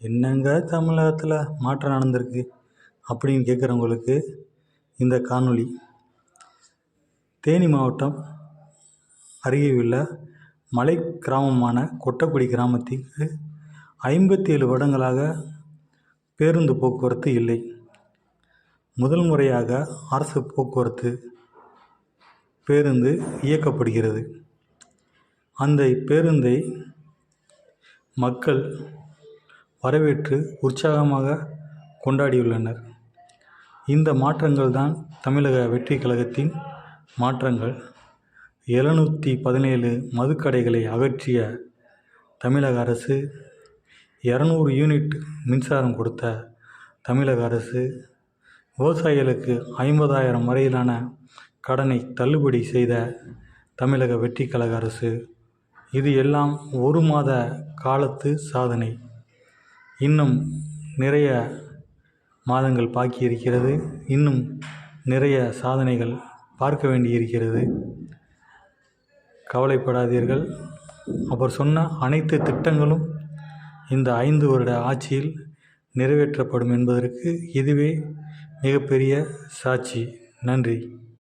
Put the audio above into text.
என்னங்க தமிழகத்தில் மாற்றம் நடந்திருக்கு அப்படின்னு கேட்குறவங்களுக்கு இந்த காணொளி. தேனி மாவட்டம் அருகே உள்ள மலை கிராமமான கொட்டக்குடி கிராமத்திற்கு 57 வருடங்களாக பேருந்து போக்குவரத்து இல்லை. முதல் முறையாக அரசு போக்குவரத்து பேருந்து இயக்கப்படுகிறது. அந்த பேருந்தை மக்கள் வரவேற்று உற்சாகமாக கொண்டாடியுள்ளனர். இந்த மாற்றங்கள் தான் தமிழக வெற்றி கழகத்தின் மாற்றங்கள். 717 மதுக்கடைகளை அகற்றிய தமிழக அரசு, 200 யூனிட் மின்சாரம் கொடுத்த தமிழக அரசு, விவசாயிகளுக்கு 50,000 வரையிலான கடனை தள்ளுபடி செய்த தமிழக வெற்றி கழக அரசு. இது எல்லாம் ஒரு மாத காலத்து சாதனை. இன்னும் நிறைய மாதங்கள் பாக்கி இருக்கிறது. இன்னும் நிறைய சாதனைகள் பார்க்க வேண்டியிருக்கிறது. கவலைப்படாதீர்கள். அவர் சொன்ன அனைத்து திட்டங்களும் இந்த 5 வருட ஆட்சியில் நிறைவேற்றப்படும் என்பதற்கு இதுவே மிகப்பெரிய சாட்சி. நன்றி.